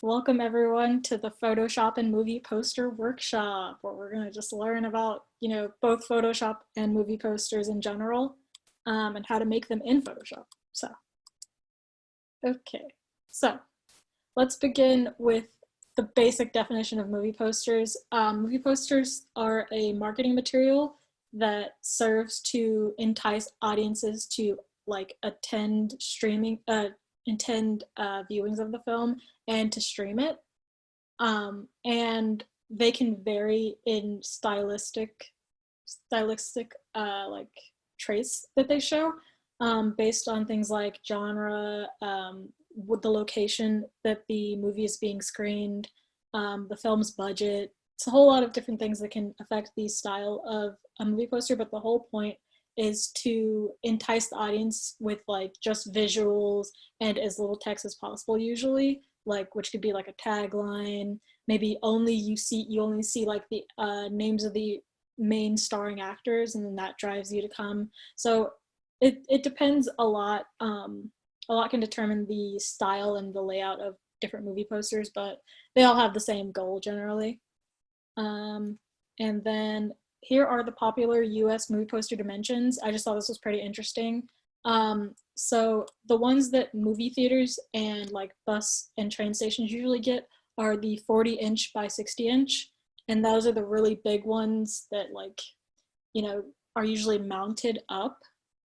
Welcome everyone to the Photoshop and movie poster workshop, where we're going to just learn about, both Photoshop and movie posters in general, and how to make them in Photoshop. So let's begin with the basic definition of movie posters. Movie posters are a marketing material that serves to entice audiences to attend viewings of the film and to stream it. And they can vary in stylistic traits that they show, based on things like genre, with the location that the movie is being screened, the film's budget. It's a whole lot of different things that can affect the style of a movie poster, but the whole point is to entice the audience with just visuals and as little text as possible, usually, which could be a tagline. Maybe you only see the names of the main starring actors, and then that drives you to come. So it depends a lot. A lot can determine the style and the layout of different movie posters, but they all have the same goal generally. And then here are the popular US movie poster dimensions. I just thought this was pretty interesting. So the ones that movie theaters and bus and train stations usually get are the 40-inch by 60-inch. And those are the really big ones that are usually mounted up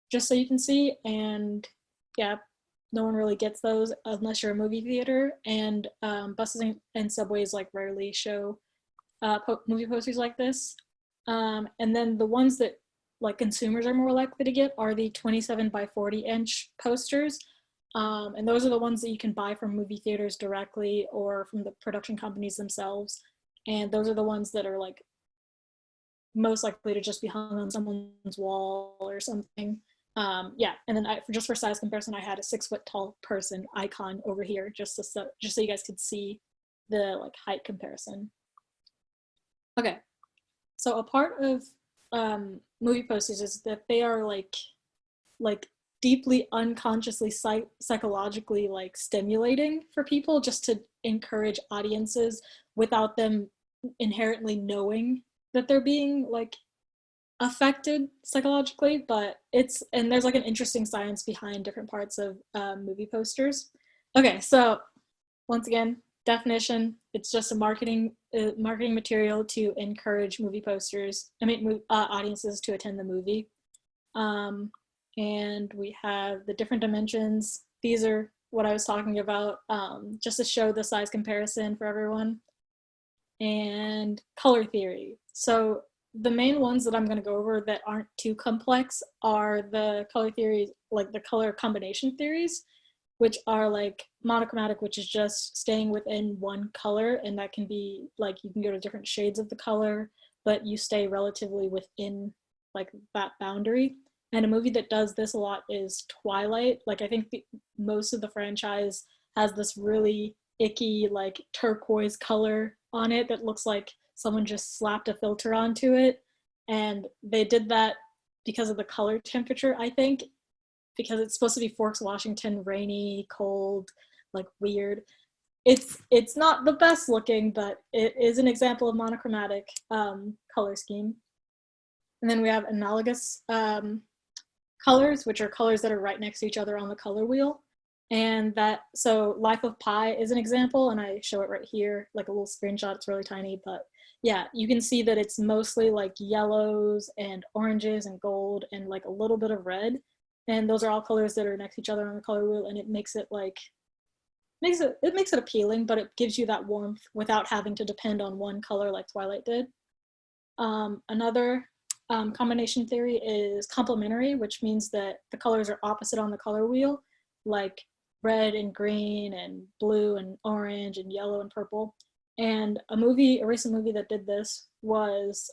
just so you can see. And yeah, no one really gets those unless you're a movie theater. And buses and subways rarely show movie posters like this. And then the ones that consumers are more likely to get are the 27 by 40-inch posters. And those are the ones that you can buy from movie theaters directly or from the production companies themselves. And those are the ones that are most likely to just be hung on someone's wall or something. Yeah, and then just for size comparison, I had a 6-foot-tall person icon over here just so you guys could see the height comparison. Okay, so a part of movie posters is that they are deeply unconsciously psychologically stimulating for people, just to encourage audiences without them inherently knowing that they're being affected psychologically. But there's an interesting science behind different parts of movie posters. Okay, so once again, definition: it's just a marketing material to encourage audiences to attend the movie. And we have the different dimensions. These are what I was talking about, just to show the size comparison for everyone. And color theory. So the main ones that I'm going to go over that aren't too complex are the color theories, the color combination theories, which are monochromatic, which is just staying within one color, and that can be you can go to different shades of the color, but you stay relatively within that boundary. And a movie that does this a lot is Twilight. I think most of the franchise has this really icky turquoise color on it that looks like someone just slapped a filter onto it. And they did that because of the color temperature, I think, because it's supposed to be Forks, Washington, rainy, cold, weird. It's not the best looking, but it is an example of monochromatic color scheme. And then we have analogous colors, which are colors that are right next to each other on the color wheel. And so Life of Pi is an example, and I show it right here, a little screenshot. It's really tiny, but yeah, you can see that it's mostly yellows and oranges and gold and a little bit of red. And those are all colors that are next to each other on the color wheel, and it makes it appealing, but it gives you that warmth without having to depend on one color like Twilight did. Another combination theory is complementary, which means that the colors are opposite on the color wheel, red and green and blue and orange and yellow and purple. And a recent movie that did this was,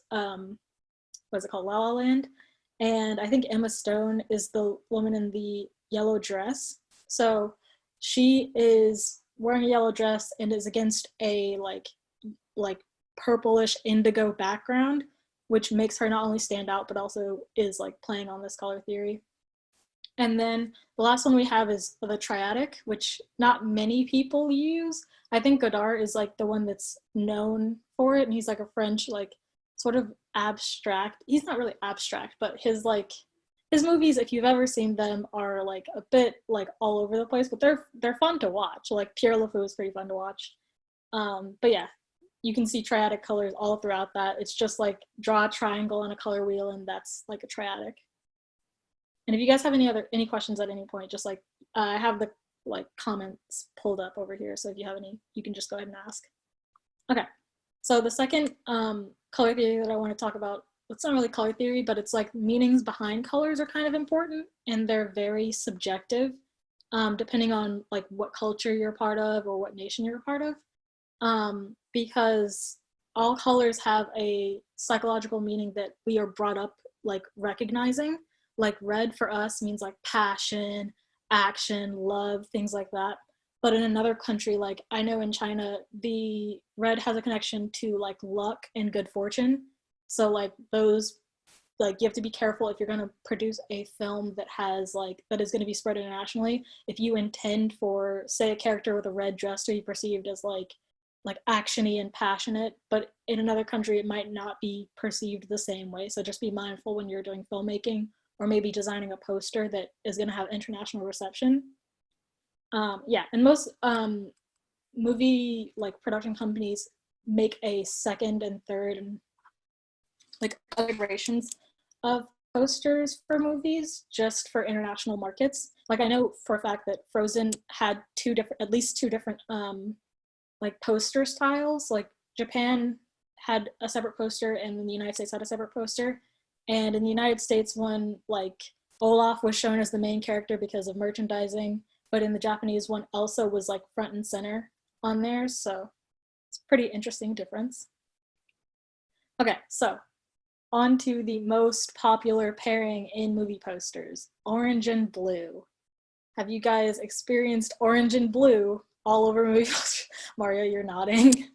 what's it called, La La Land. And I think Emma Stone is the woman in the yellow dress. So she is wearing a yellow dress and is against a purplish indigo background, which makes her not only stand out, but also is playing on this color theory. And then the last one we have is the triadic, which not many people use. I think Godard is like the one that's known for it, and he's like a French, like sort of abstract. He's not really abstract, but his movies, if you've ever seen them, are like a bit like all over the place, but they're fun to watch. Like Pierre LeFou is pretty fun to watch. But yeah, you can see triadic colors all throughout that. It's just like draw a triangle on a color wheel, and that's like a triadic. And if you guys have any questions at any point, just like I have the like comments pulled up over here, so if you have any, you can just go ahead and ask. Okay, so the second color theory that I want to talk about, it's not really color theory, but it's like meanings behind colors are kind of important, and they're very subjective, depending on like what culture you're a part of or what nation you're a part of, because all colors have a psychological meaning that we are brought up like recognizing. Like red for us means like passion, action, love, things like that. But in another country, like I know in China, the red has a connection to like luck and good fortune. So like those, like you have to be careful if you're going to produce a film that has like, that is going to be spread internationally. If you intend for, say, a character with a red dress to be perceived as like actiony and passionate, but in another country it might not be perceived the same way. So just be mindful when you're doing filmmaking or maybe designing a poster that is going to have international reception. Yeah, and most movie like production companies make a second and third and like other iterations of posters for movies just for international markets. Like I know for a fact that Frozen had at least two different like poster styles. Like Japan had a separate poster, and then the United States had a separate poster. And in the United States, one, like Olaf was shown as the main character because of merchandising, but in the Japanese one, Elsa was like front and center on there. So it's a pretty interesting difference. Okay, so on to the most popular pairing in movie posters, orange and blue. Have you guys experienced orange and blue all over movie posters? Mario, you're nodding.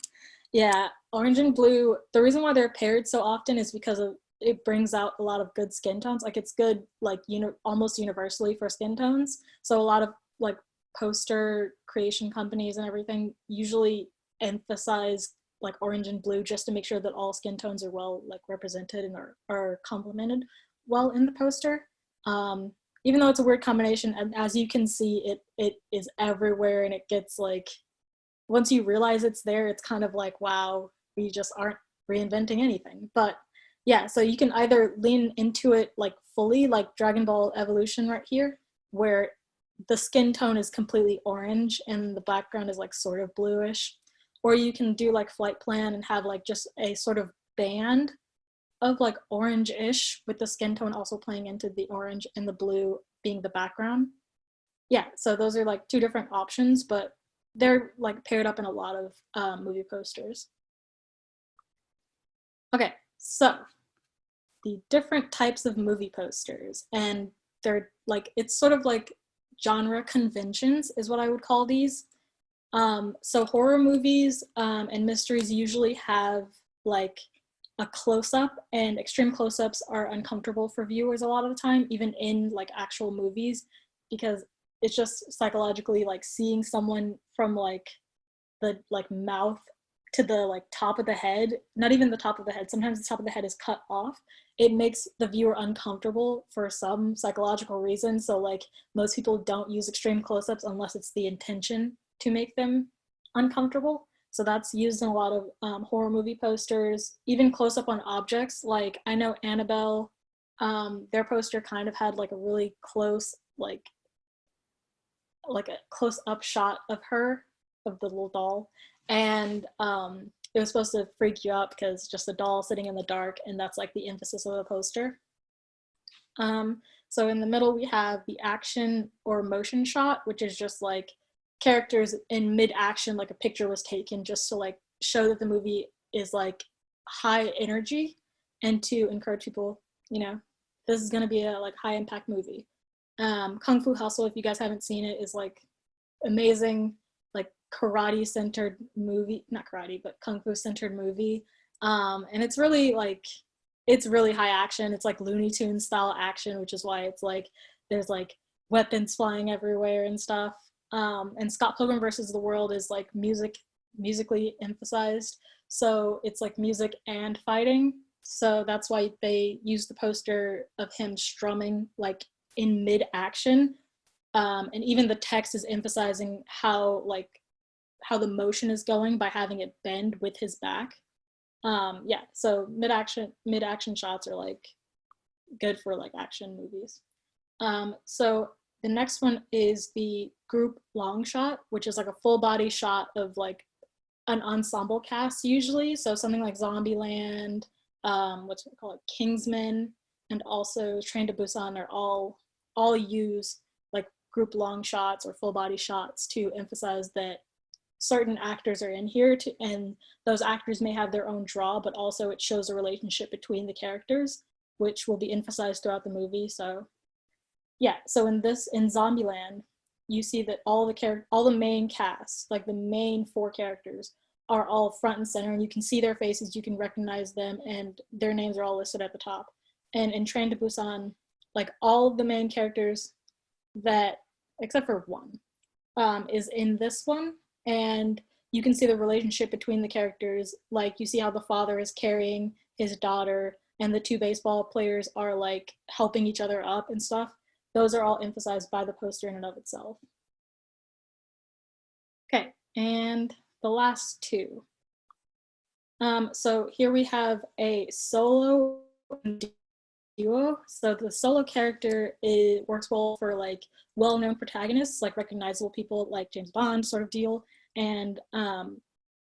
Yeah, orange and blue, the reason why they're paired so often is because of it brings out a lot of good skin tones. Like it's good, like almost universally for skin tones. So a lot of like poster creation companies and everything usually emphasize like orange and blue just to make sure that all skin tones are well like represented and are complemented well in the poster. Even though it's a weird combination, and as you can see, it is everywhere, and it gets like, once you realize it's there, it's kind of like, wow, we just aren't reinventing anything. But yeah, so you can either lean into it like fully, like Dragon Ball Evolution right here, where the skin tone is completely orange and the background is like sort of bluish. Or you can do like Flight Plan and have like just a sort of band of like orange-ish with the skin tone also playing into the orange and the blue being the background. Yeah, so those are like two different options, but they're like paired up in a lot of movie posters. Okay, so the different types of movie posters, and they're like, it's sort of like genre conventions is what I would call these. So horror movies and mysteries usually have like a close-up, and extreme close-ups are uncomfortable for viewers a lot of the time, even in like actual movies, because it's just psychologically like seeing someone from like the like mouth to the like top of the head, not even the top of the head, sometimes the top of the head is cut off. It makes the viewer uncomfortable for some psychological reason. So like most people don't use extreme close-ups unless it's the intention to make them uncomfortable. So that's used in a lot of horror movie posters, even close-up on objects. Like I know Annabelle, their poster kind of had like a really close, like a close-up shot of her, of the little doll. And it was supposed to freak you out because just a doll sitting in the dark, and that's like the emphasis of the poster. So in the middle we have the action or motion shot, which is just like characters in mid-action, like a picture was taken just to like show that the movie is like high energy and to encourage people, you know, this is going to be a like high impact movie. Kung Fu Hustle, if you guys haven't seen it, is like amazing, like karate centered movie, not karate, but Kung Fu centered movie. And it's really like, it's really high action. It's like Looney Tunes style action, which is why it's like, there's like weapons flying everywhere and stuff. And Scott Pilgrim versus the World is like musically emphasized. So it's like music and fighting. So that's why they use the poster of him strumming like in mid-action. And even the text is emphasizing how the motion is going by having it bend with his back. Yeah, so mid-action shots are like good for like action movies. So the next one is the group long shot, which is like a full body shot of like an ensemble cast usually. So something like Zombieland, what's it called, Kingsman, and also Train to Busan are all use like group long shots or full body shots to emphasize that certain actors are in here and those actors may have their own draw, but also it shows a relationship between the characters, which will be emphasized throughout the movie. So yeah, so in Zombieland, you see that all the main cast, like the main 4 characters, are all front and center, and you can see their faces, you can recognize them, and their names are all listed at the top. And in Train to Busan, like all of the main characters that, except for one, is in this one, and you can see the relationship between the characters. Like you see how the father is carrying his daughter, and the 2 baseball players are like helping each other up and stuff. Those are all emphasized by the poster in and of itself. Okay, and the last 2. So here we have a solo and duo. So the solo character works well for like well-known protagonists, like recognizable people like James Bond sort of deal, and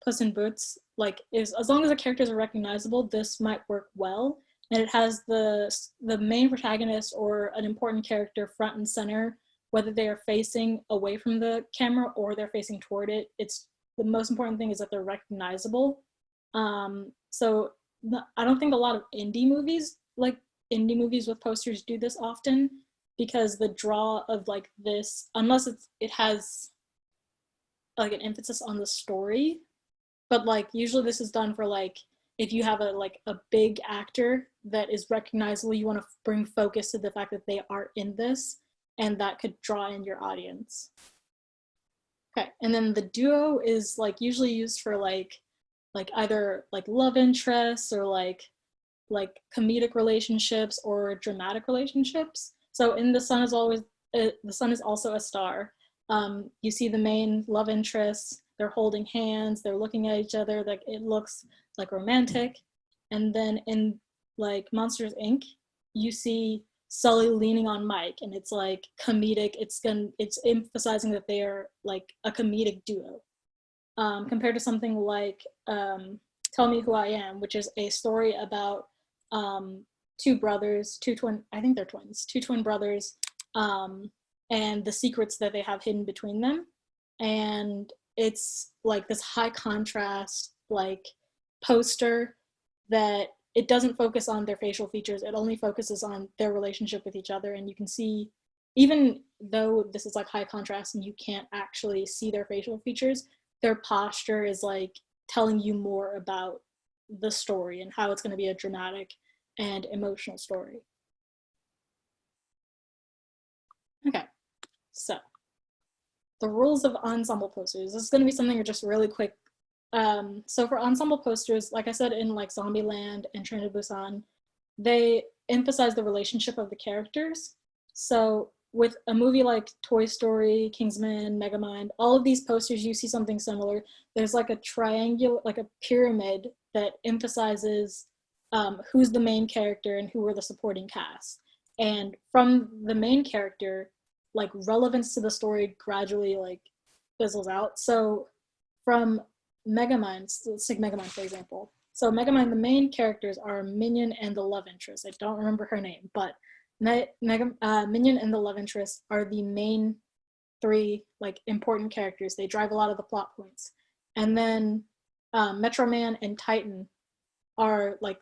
Puss in Boots, like as long as the characters are recognizable, this might work well. And it has the main protagonist or an important character front and center, whether they are facing away from the camera or they're facing toward it. It's the most important thing is that they're recognizable. So I don't think a lot of indie movies with posters do this often, because the draw of like this, unless it has like an emphasis on the story, but like usually this is done for like if you have a big actor that is recognizable, you want to bring focus to the fact that they are in this, and that could draw in your audience. Okay, and then the duo is like usually used for like either like love interests or like comedic relationships or dramatic relationships. So in The Sun is also a star. You see the main love interests, they're holding hands, they're looking at each other, like it looks like romantic. And then in like Monsters Inc., you see Sully leaning on Mike, and it's like comedic. It's emphasizing that they are like a comedic duo, compared to something like Tell Me Who I Am, which is a story about 2 brothers, I think they're twins, 2 twin brothers, and the secrets that they have hidden between them. And it's like this high contrast like poster that it doesn't focus on their facial features, it only focuses on their relationship with each other. And you can see, even though this is like high contrast and you can't actually see their facial features, their posture is like telling you more about the story and how it's going to be a dramatic and emotional story. Okay, so the rules of ensemble posters. This is going to be something just really quick. So for ensemble posters, like I said, in like Zombieland and Train to Busan, they emphasize the relationship of the characters. So with a movie like Toy Story, Kingsman, Megamind, all of these posters, you see something similar. There's like a triangular, like a pyramid that emphasizes who's the main character and who are the supporting cast. And from the main character, like relevance to the story gradually like fizzles out. So from Megamind, let's take Megamind for example. So Megamind, the main characters are Minion and the love interest. I don't remember her name, but Minion and the love interest are the main 3 like important characters. They drive a lot of the plot points. And then Metro Man and Titan are like,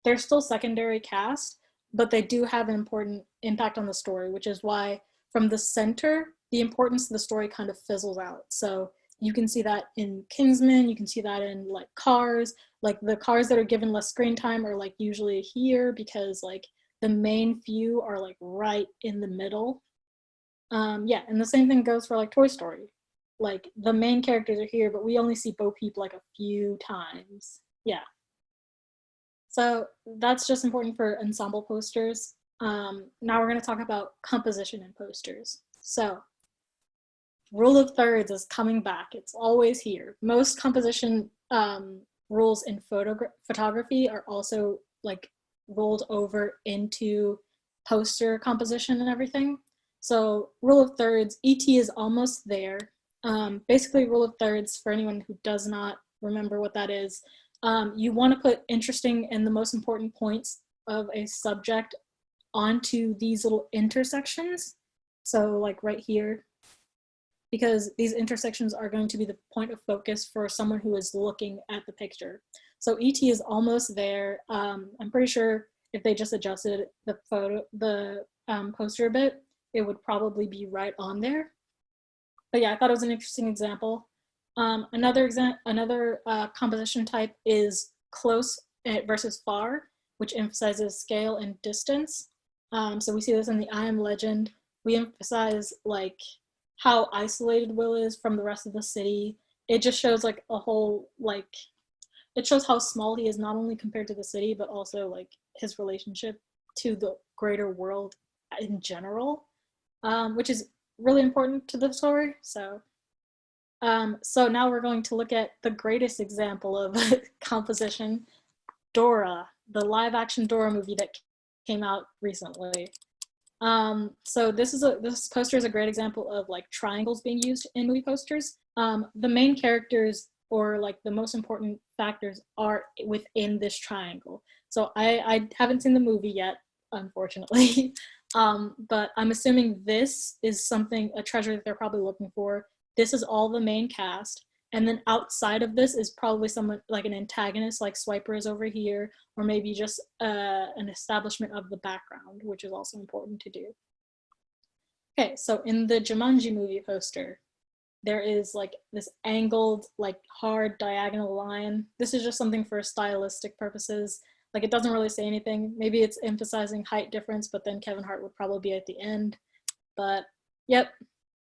they're still secondary cast, but they do have an important impact on the story, which is why from the center, the importance of the story kind of fizzles out. So you can see that in Kingsman, you can see that in like Cars, like the cars that are given less screen time are like usually here because like the main few are like right in the middle. Yeah, and the same thing goes for like Toy Story. Like the main characters are here, but we only see Bo Peep like a few times. Yeah. So that's just important for ensemble posters. Now we're going to talk about composition in posters. So rule of thirds is coming back. It's always here. Most composition rules in photography are also like rolled over into poster composition and everything. So rule of thirds, ET is almost there. Basically, rule of thirds, for anyone who does not remember what that is, you want to put interesting and the most important points of a subject onto these little intersections. So like right here, because these intersections are going to be the point of focus for someone who is looking at the picture. So ET is almost there. I'm pretty sure if they just adjusted the poster a bit, it would probably be right on there. But yeah, I thought it was an interesting example. Another composition type is close versus far, which emphasizes scale and distance. So we see this in the I Am Legend. We emphasize like how isolated Will is from the rest of the city. It just shows like a whole, like, it shows how small he is, not only compared to the city, but also like his relationship to the greater world in general, which is really important to the story. So now we're going to look at the greatest example of composition, Dora, the live action Dora movie that came out recently. So this poster is a great example of like triangles being used in movie posters. The main characters or like the most important factors are within this triangle. So I haven't seen the movie yet, unfortunately, but I'm assuming this is a treasure that they're probably looking for. This is all the main cast. And then outside of this is probably someone like an antagonist, like Swiper is over here, or maybe just an establishment of the background, which is also important to do. Okay, so in the Jumanji movie poster, there is like this angled, like hard diagonal line. This is just something for stylistic purposes. Like it doesn't really say anything. Maybe it's emphasizing height difference, but then Kevin Hart would probably be at the end. But yep,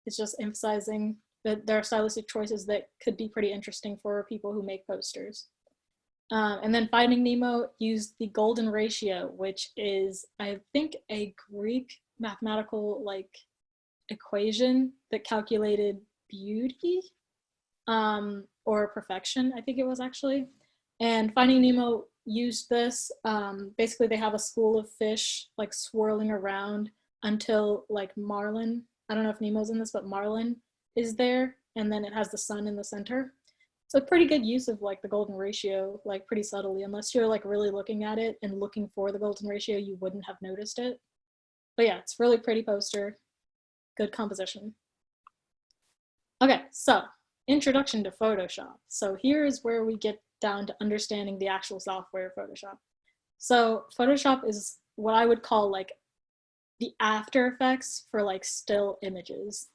it's just emphasizing that there are stylistic choices that could be pretty interesting for people who make posters. And then Finding Nemo used the golden ratio, which is, I think, a Greek mathematical like equation that calculated beauty or perfection, I think it was actually. And Finding Nemo used this. Basically, they have a school of fish like swirling around until like Marlin, I don't know if Nemo's in this, but Marlin is there, and then it has the sun in the center. So pretty good use of like the golden ratio, like pretty subtly. Unless you're like really looking at it and looking for the golden ratio, you wouldn't have noticed it. But yeah, it's really pretty poster, good composition. Okay, so introduction to Photoshop. So here is where we get down to understanding the actual software Photoshop. So Photoshop is what I would call like the After Effects for like still images.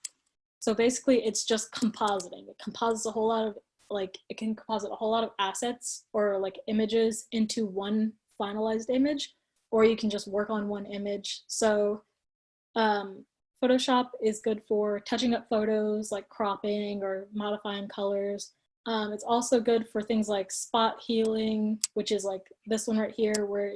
So basically it's just compositing. It composites a whole lot of it can composite a whole lot of assets or like images into one finalized image, or you can just work on one image. So Photoshop is good for touching up photos, like cropping or modifying colors. It's also good for things like spot healing, which is like this one right here, where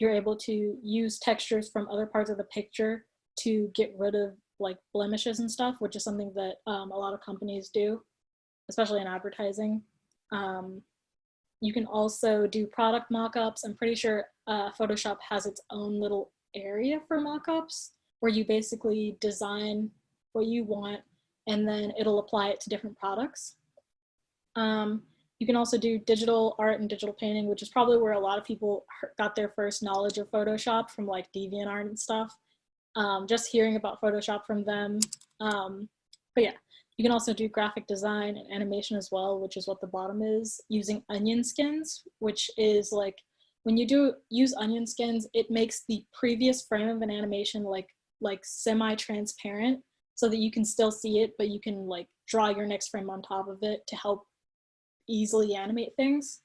you're able to use textures from other parts of the picture to get rid of like blemishes and stuff, which is something that a lot of companies do, especially in advertising. You can also do product mockups. I'm pretty sure Photoshop has its own little area for mockups where you basically design what you want and then it'll apply it to different products. You can also do digital art and digital painting, which is probably where a lot of people got their first knowledge of Photoshop, from like DeviantArt and stuff. Just hearing about Photoshop from them. But yeah, you can also do graphic design and animation as well, which is what the bottom is, using onion skins, which is like, when you use onion skins, it makes the previous frame of an animation like semi-transparent so that you can still see it, but you can like draw your next frame on top of it to help easily animate things.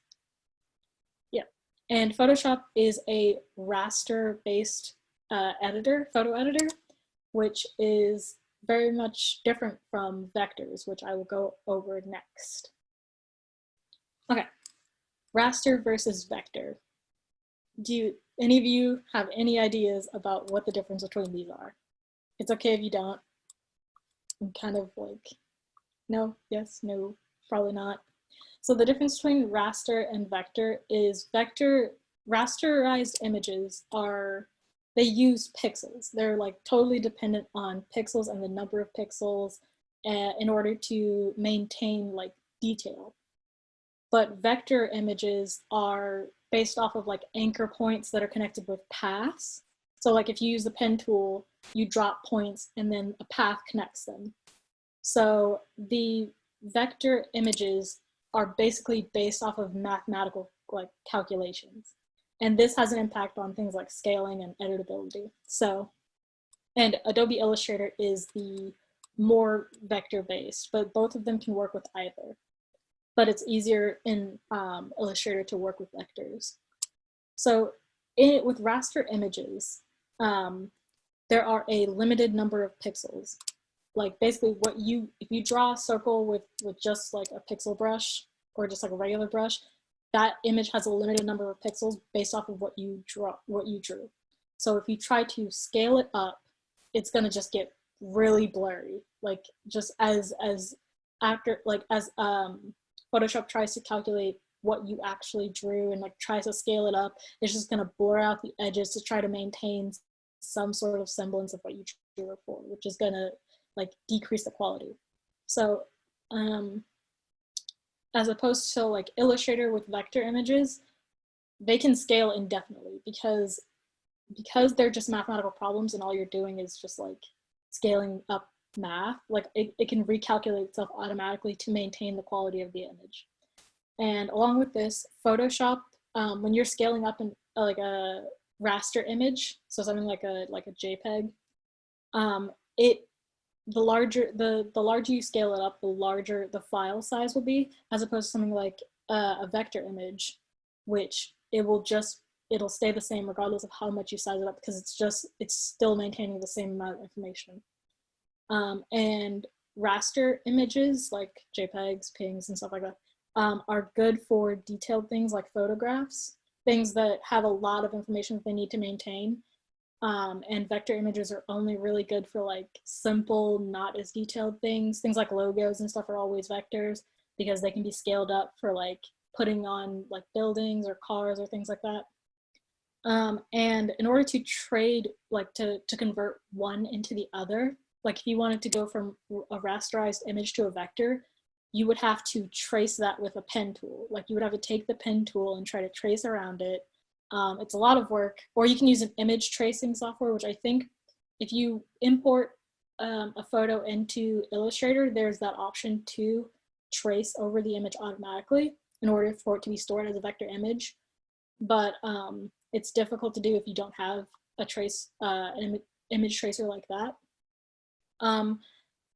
Yeah, and Photoshop is a raster based editor, photo editor, which is very much different from vectors, which I will go over next. Okay, raster versus vector. Do any of you have any ideas about what the difference between these are? It's okay if you don't. I'm kind of like, no, yes, no, probably not. So the difference between raster and vector is rasterized images are, they use pixels. They're like totally dependent on pixels and the number of pixels in order to maintain like detail. But vector images are based off of like anchor points that are connected with paths. So like if you use the pen tool, you drop points and then a path connects them. So the vector images are basically based off of mathematical like calculations. And this has an impact on things like scaling and editability. So, and Adobe Illustrator is the more vector based, but both of them can work with either. But it's easier in Illustrator to work with vectors. So with raster images, there are a limited number of pixels. Like basically if you draw a circle with just like a pixel brush or just like a regular brush, that image has a limited number of pixels based off of what you drew. So if you try to scale it up, it's gonna just get really blurry. Like just as Photoshop tries to calculate what you actually drew and like tries to scale it up, it's just gonna blur out the edges to try to maintain some sort of semblance of what you drew before, which is gonna like decrease the quality. So as opposed to like Illustrator with vector images, they can scale indefinitely because they're just mathematical problems and all you're doing is just like scaling up math. Like it can recalculate itself automatically to maintain the quality of the image. And along with this, Photoshop, when you're scaling up in like a raster image, so something like a JPEG, the larger you scale it up, the larger the file size will be, as opposed to something like a vector image, which it'll stay the same regardless of how much you size it up because it's still maintaining the same amount of information. And raster images like JPEGs, PNGs, and stuff like that are good for detailed things like photographs, things that have a lot of information that they need to maintain. And vector images are only really good for like simple, not as detailed things. Things like logos and stuff are always vectors because they can be scaled up for like putting on like buildings or cars or things like that. And in order to trade, like to convert one into the other, like if you wanted to go from a rasterized image to a vector, you would have to trace that with a pen tool. Like you would have to take the pen tool and try to trace around it. It's a lot of work, or you can use an image tracing software, which I think if you import a photo into Illustrator, there's that option to trace over the image automatically in order for it to be stored as a vector image. But it's difficult to do if you don't have an image tracer like that.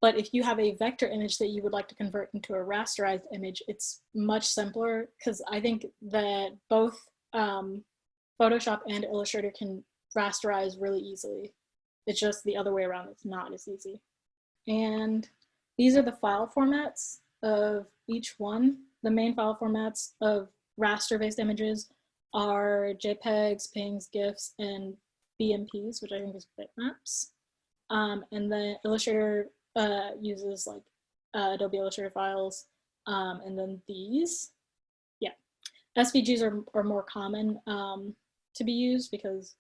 But if you have a vector image that you would like to convert into a rasterized image, it's much simpler because I think that both Photoshop and Illustrator can rasterize really easily. It's just the other way around, it's not as easy. And these are the file formats of each one. The main file formats of raster-based images are JPEGs, PNGs, GIFs, and BMPs, which I think is bitmaps. And then Illustrator uses like Adobe Illustrator files, and then these. Yeah, SVGs are more common to be used because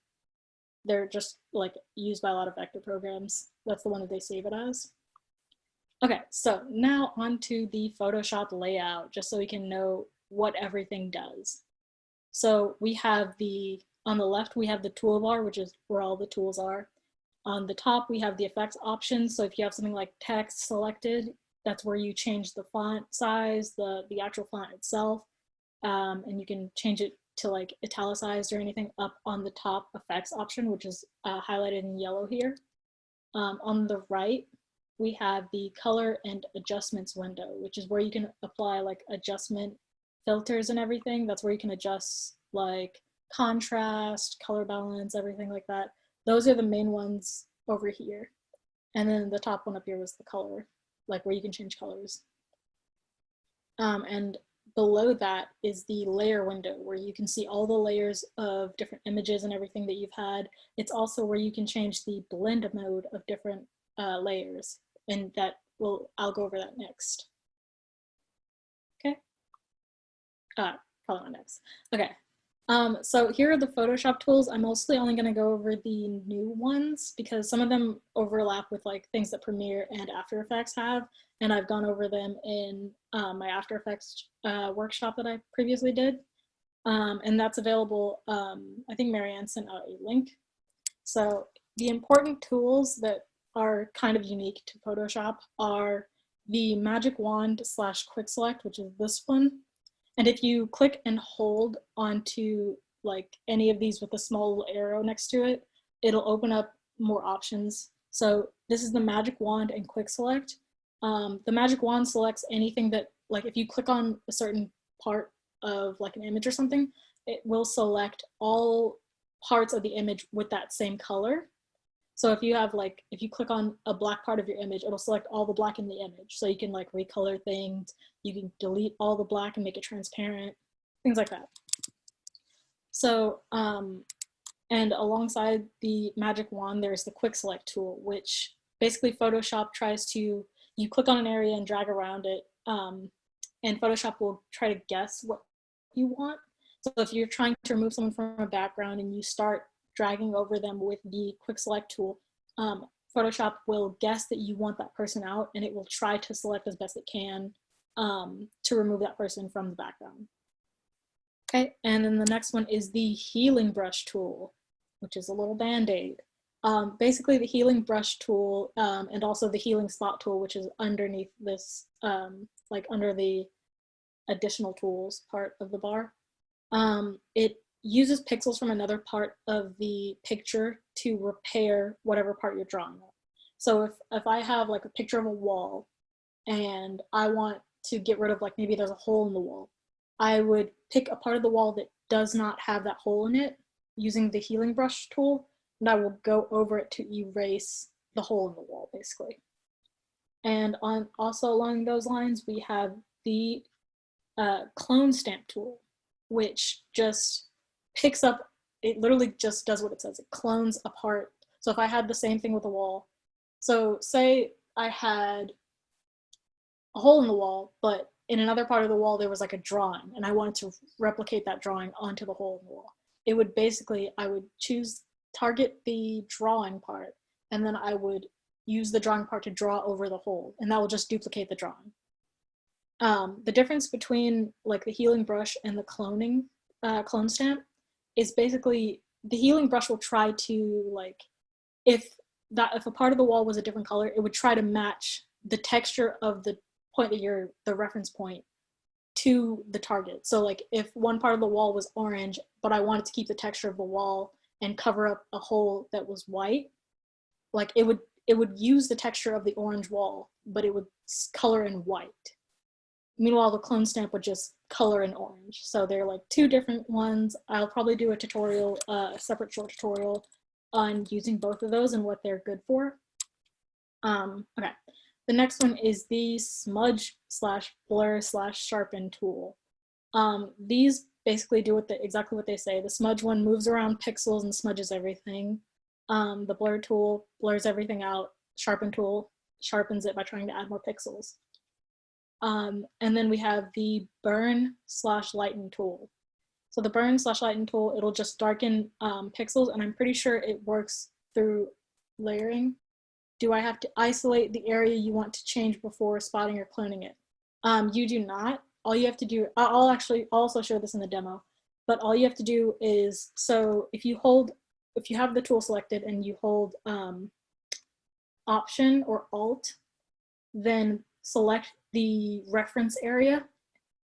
they're just like used by a lot of vector programs. That's the one that they save it as. Okay, so now onto the Photoshop layout, just so we can know what everything does. So we have on the left, we have the toolbar, which is where all the tools are. On the top, we have the effects options. So if you have something like text selected, that's where you change the font size, the actual font itself, and you can change it to like italicized or anything up on the top effects option, which is highlighted in yellow here. On the right, we have the color and adjustments window, which is where you can apply like adjustment filters and everything. That's where you can adjust like contrast, color balance, everything like that. Those are the main ones over here. And then the top one up here was the color, like where you can change colors. And below that is the layer window where you can see all the layers of different images and everything that you've had. It's also where you can change the blend mode of different layers, and I'll go over that next. Okay, probably not next. Okay, so here are the Photoshop tools. I'm mostly only going to go over the new ones because some of them overlap with like things that Premiere and After Effects have, and I've gone over them in my After Effects workshop that I previously did, and that's available. I think Marianne sent out a link. So the important tools that are kind of unique to Photoshop are the Magic Wand / Quick Select, which is this one. And if you click and hold onto like any of these with a small arrow next to it, it'll open up more options. So this is the Magic Wand and Quick Select. The Magic Wand selects anything that, like if you click on a certain part of like an image or something, it will select all parts of the image with that same color. So if you have like, if you click on a black part of your image, it'll select all the black in the image. So you can like recolor things, you can delete all the black and make it transparent, things like that. So, and alongside the Magic Wand, there's the Quick Select tool, which basically Photoshop tries to, you click on an area and drag around it, and Photoshop will try to guess what you want. So if you're trying to remove someone from a background and you start dragging over them with the Quick Select tool, Photoshop will guess that you want that person out, and it will try to select as best it can to remove that person from the background. Okay, and then the next one is the Healing Brush tool, which is a little band-aid. Basically the Healing Brush tool and also the Healing Spot tool, which is underneath this, like under the additional tools part of the bar. It uses pixels from another part of the picture to repair whatever part you're drawing on. So if I have like a picture of a wall and I want to get rid of like maybe there's a hole in the wall, I would pick a part of the wall that does not have that hole in it using the Healing Brush tool, and I will go over it to erase the hole in the wall basically. And also along those lines, we have the Clone Stamp tool, which just picks up, it literally just does what it says. It clones a part. So if I had the same thing with a wall, so say I had a hole in the wall, but in another part of the wall there was like a drawing and I wanted to replicate that drawing onto the hole in the wall. It would basically, I would target the drawing part, and then I would use the drawing part to draw over the hole, and that will just duplicate the drawing. The difference between like the Healing Brush and the clone stamp is basically the Healing Brush will try to, like, if a part of the wall was a different color, it would try to match the texture of the point that the reference point to the target. So like if one part of the wall was orange, but I wanted to keep the texture of the wall and cover up a hole that was white, like it would use the texture of the orange wall, but it would color in white. Meanwhile, the clone stamp would just color in orange. So they're like two different ones. I'll probably do a tutorial, a separate short tutorial on using both of those and what they're good for. Okay, the next one is the smudge / blur / sharpen tool. These basically do exactly what they say. The smudge one moves around pixels and smudges everything. The blur tool blurs everything out. Sharpen tool sharpens it by trying to add more pixels. And then we have the burn / lighten tool. So the burn / lighten tool, it'll just darken pixels, and I'm pretty sure it works through layering. Do I have to isolate the area you want to change before spotting or cloning it? You do not. All you have to do, I'll also show this in the demo, but all you have to do is, so if you have the tool selected and you hold Option or Alt, then select the reference area.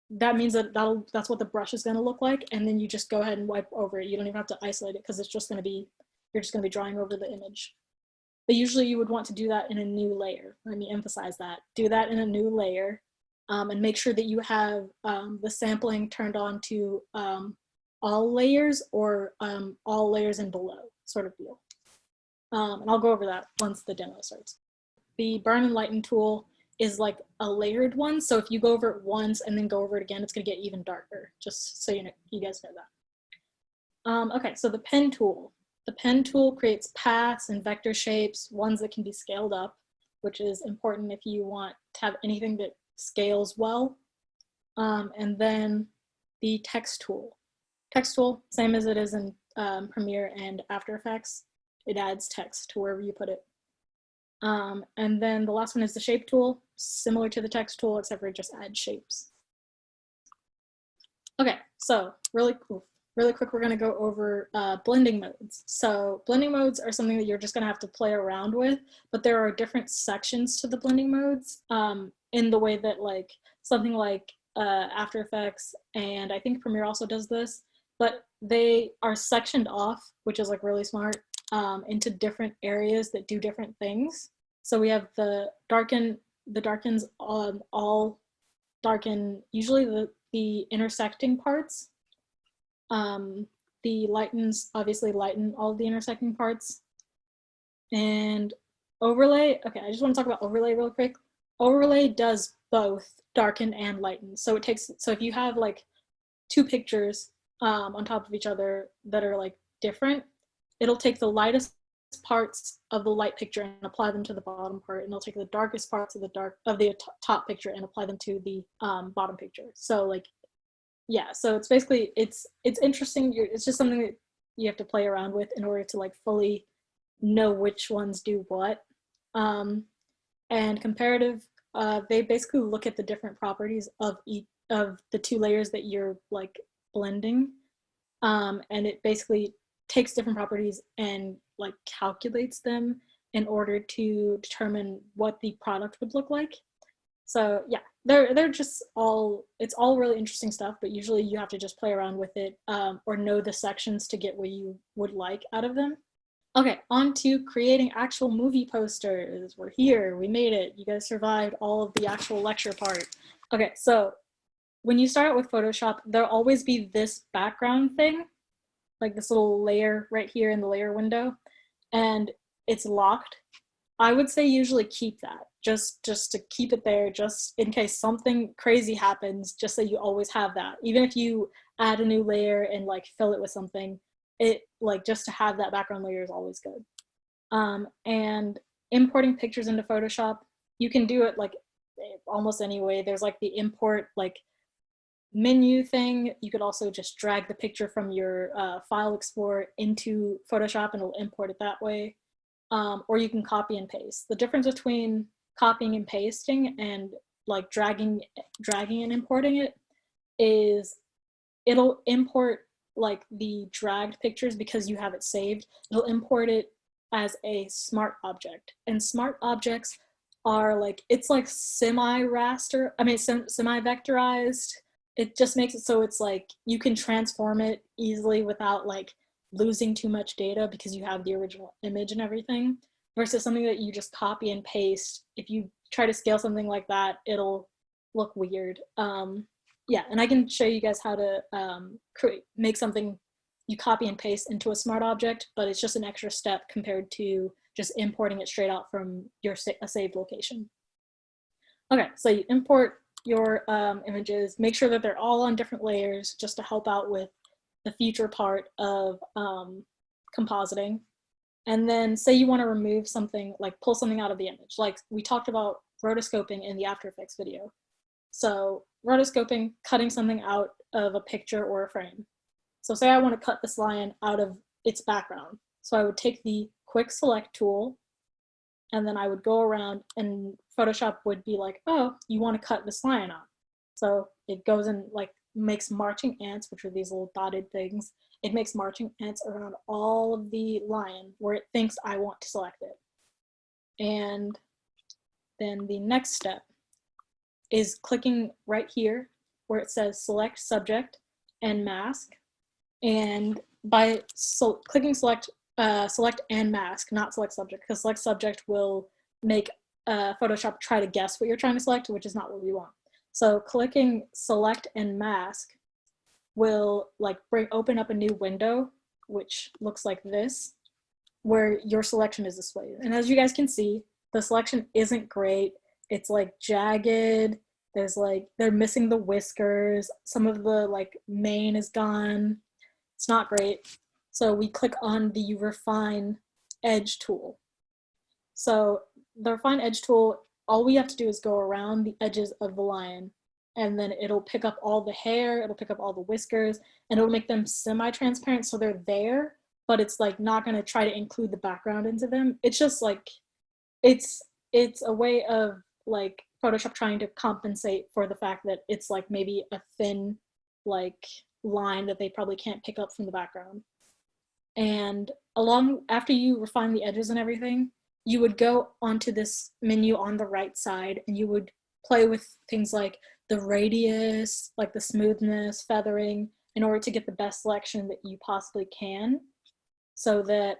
That means that's what the brush is going to look like, and then you just go ahead and wipe over it. You don't even have to isolate it because you're just going to be drawing over the image. But usually you would want to do that in a new layer. Let me emphasize that. Do that in a new layer, and make sure that you have the sampling turned on to all layers or all layers and below sort of deal. And I'll go over that once the demo starts. the burn and lighten tool is like a layered one. So if you go over it once and then go over it again, it's going to get even darker, just so you know, you guys know that. Okay, so the pen tool. The pen tool creates paths and vector shapes, ones that can be scaled up, which is important if you want to have anything that scales well. And then the text tool. Text tool, same as it is in Premiere and After Effects. It adds text to wherever you put it. And then the last one is the shape tool, similar to the text tool, except for it just adds shapes. Okay, so really quick, we're gonna go over blending modes. So blending modes are something that you're just gonna have to play around with, but there are different sections to the blending modes in the way that like something like After Effects, and I think Premiere also does this, but they are sectioned off, which is like really smart, into different areas that do different things. So we have the darkens all darken, usually the intersecting parts. The lightens obviously lighten all of the intersecting parts. And overlay, okay, I just want to talk about overlay real quick. Overlay does both darken and lighten. So it takes, so if you have like two pictures on top of each other that are like different, it'll take the lightest parts of the light picture and apply them to the bottom part, and it'll take the darkest parts of the top picture and apply them to the bottom picture. So like, yeah, so it's basically, it's interesting. It's just something that you have to play around with in order to like fully know which ones do what. And comparative, they basically look at the different properties of each of the two layers that you're like blending, and it basically takes different properties and like calculates them in order to determine what the product would look like. So yeah, they're just all, it's all really interesting stuff, but usually you have to just play around with it or know the sections to get what you would like out of them. Okay, on to creating actual movie posters. We're here, we made it. You guys survived all of the actual lecture part. Okay, so when you start out with Photoshop, there'll always be this background thing, like this little layer right here in the layer window, and it's locked. I would say usually keep that, just to keep it there, just in case something crazy happens, just so you always have that. Even if you add a new layer and like fill it with something, it like just to have that background layer is always good. And importing pictures into Photoshop, you can do it like almost any way. There's like the import like menu thing. You could also just drag the picture from your file explorer into Photoshop and it'll import it that way. Or you can copy and paste. The difference between copying and pasting and like dragging and importing it is it'll import like the dragged pictures because you have it saved. It'll import it as a smart object, and smart objects are like, it's like semi-raster, I mean semi-vectorized. It just makes it so it's like you can transform it easily without like losing too much data because you have the original image and everything, versus something that you just copy and paste. If you try to scale something like that, it'll look weird. Yeah, and I can show you guys how to make something you copy and paste into a smart object, but it's just an extra step compared to just importing it straight out from your a saved location. Okay, so you import your images, make sure that they're all on different layers just to help out with the future part of compositing. And then say you want to remove something, like pull something out of the image, like we talked about rotoscoping in the After Effects video. So rotoscoping, cutting something out of a picture or a frame. So say I want to cut this lion out of its background. So I would take the quick select tool, and then I would go around and Photoshop would be like, oh, you want to cut this lion out. So it goes and like makes marching ants, which are these little dotted things. It makes marching ants around all of the lion where it thinks I want to select it. And then the next step is clicking right here where it says select subject and mask. And by clicking select and mask, not select subject, because select subject will make Photoshop try to guess what you're trying to select, which is not what we want. So clicking select and mask will like open up a new window, which looks like this, where your selection is displayed. And as you guys can see, the selection isn't great. It's like jagged. There's like, they're missing the whiskers. Some of the like mane is gone. It's not great. So we click on the Refine Edge tool. So the Refine Edge tool, all we have to do is go around the edges of the lion, and then it'll pick up all the hair, it'll pick up all the whiskers, and it'll make them semi-transparent so they're there, but it's like not going to try to include the background into them. It's just like, it's a way of like Photoshop trying to compensate for the fact that it's like maybe a thin like line that they probably can't pick up from the background. And after you refine the edges and everything, you would go onto this menu on the right side and you would play with things like the radius, like the smoothness, feathering, in order to get the best selection that you possibly can, so that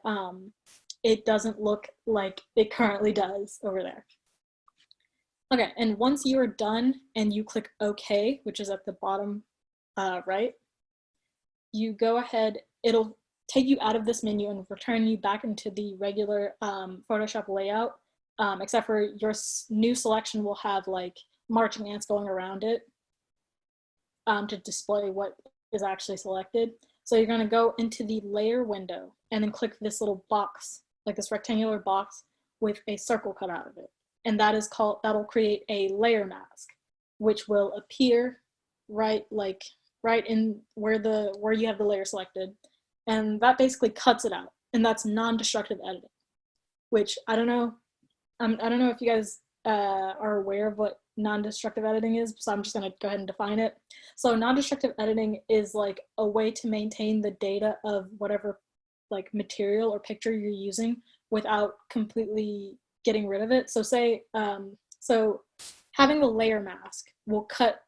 it doesn't look like it currently does over there. Okay, and once you are done and you click OK, which is at the bottom right, you go ahead, it'll take you out of this menu and return you back into the regular Photoshop layout, except for your new selection will have like marching ants going around it to display what is actually selected. So you're going to go into the layer window and then click this little box, like this rectangular box with a circle cut out of it. And that is called, that'll create a layer mask, which will appear right in where you have the layer selected. And that basically cuts it out. And that's non-destructive editing, which I don't know if you guys are aware of what non-destructive editing is, so I'm just going to go ahead and define it. So non-destructive editing is like a way to maintain the data of whatever like material or picture you're using without completely getting rid of it. So say, so having the layer mask will cut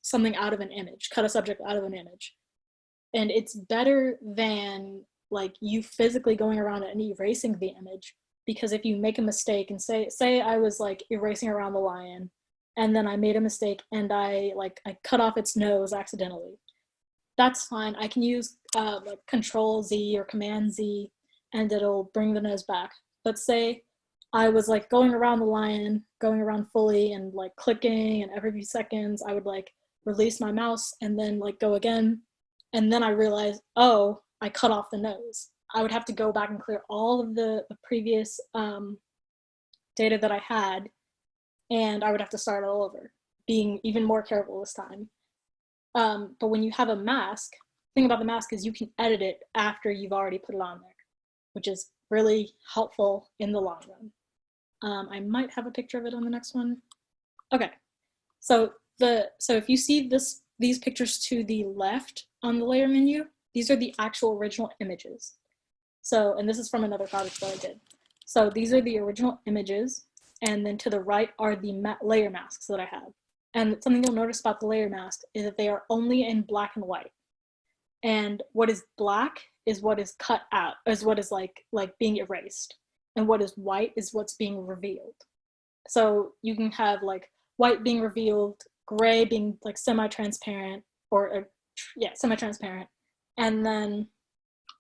something out of an image, cut a subject out of an image. And it's better than like you physically going around and erasing the image, because if you make a mistake and say I was like erasing around the lion and then I made a mistake and I cut off its nose accidentally, that's fine. I can use like Control Z or Command Z and it'll bring the nose back. But say I was like going around the lion, going around fully and like clicking, and every few seconds I would like release my mouse and then like go again. And then I realized, oh, I cut off the nose. I would have to go back and clear all of the previous data that I had, and I would have to start all over, being even more careful this time. But when you have a mask, the thing about the mask is you can edit it after you've already put it on there, which is really helpful in the long run. I might have a picture of it on the next one. Okay, so if you see these pictures to the left on the layer menu, these are the actual original images. So, and this is from another project that I did. So these are the original images, and then to the right are the layer masks that I have. And something you'll notice about the layer mask is that they are only in black and white. And what is black is what is cut out, is what is like being erased. And what is white is what's being revealed. So you can have like white being revealed, gray being like semi-transparent, or yeah, semi-transparent, and then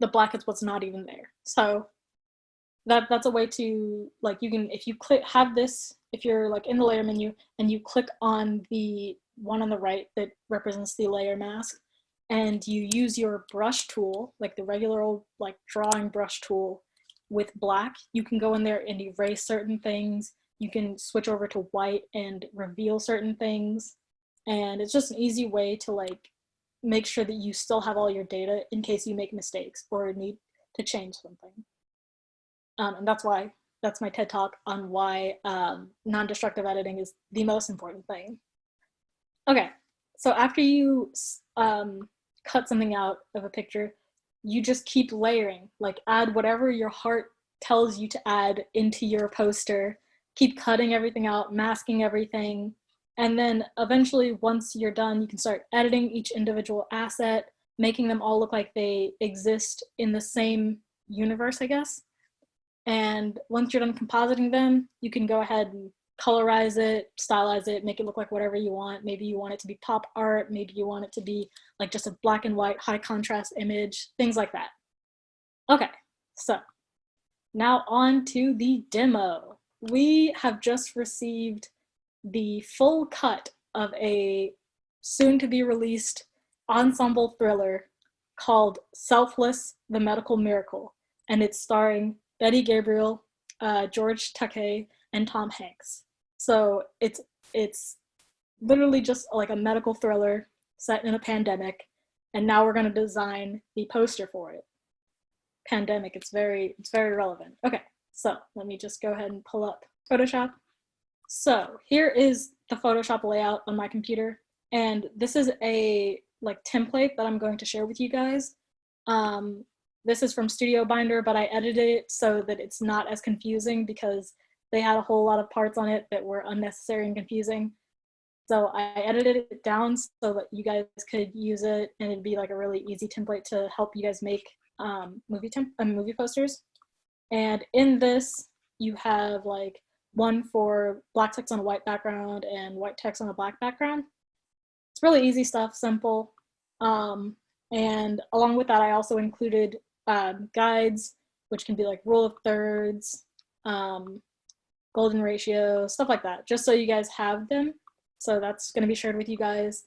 the black is what's not even there. So that's a way to like, you can, if you have this, if you're like in the layer menu and you click on the one on the right that represents the layer mask, and you use your brush tool, like the regular old like drawing brush tool with black, you can go in there and erase certain things. You can switch over to white and reveal certain things. And it's just an easy way to like make sure that you still have all your data in case you make mistakes or need to change something. And that's my TED Talk on why non-destructive editing is the most important thing. Okay, so after you cut something out of a picture, you just keep layering, like add whatever your heart tells you to add into your poster, keep cutting everything out, masking everything. And then eventually, once you're done, you can start editing each individual asset, making them all look like they exist in the same universe, I guess. And once you're done compositing them, you can go ahead and colorize it, stylize it, make it look like whatever you want. Maybe you want it to be pop art, maybe you want it to be like just a black and white, high contrast image, things like that. Okay, so now on to the demo. we have just received the full cut of a soon-to-be-released ensemble thriller called Selfless: The Medical Miracle, and it's starring Betty Gabriel, George Takei, and Tom Hanks. So it's literally just like a medical thriller set in a pandemic, and now we're going to design the poster for it. Pandemic, it's very relevant. Okay, so let me just go ahead and pull up Photoshop. So here is the Photoshop layout on my computer, and this is a like template that I'm going to share with you guys. This is from Studio Binder, but I edited it so that it's not as confusing because they had a whole lot of parts on it that were unnecessary and confusing. So I edited it down so that you guys could use it, and it'd be like a really easy template to help you guys make movie posters. And in this, you have like one for black text on a white background and white text on a black background. It's really easy stuff, simple. And along with that, I also included guides, which can be like rule of thirds, golden ratio, stuff like that, just so you guys have them. So that's going to be shared with you guys.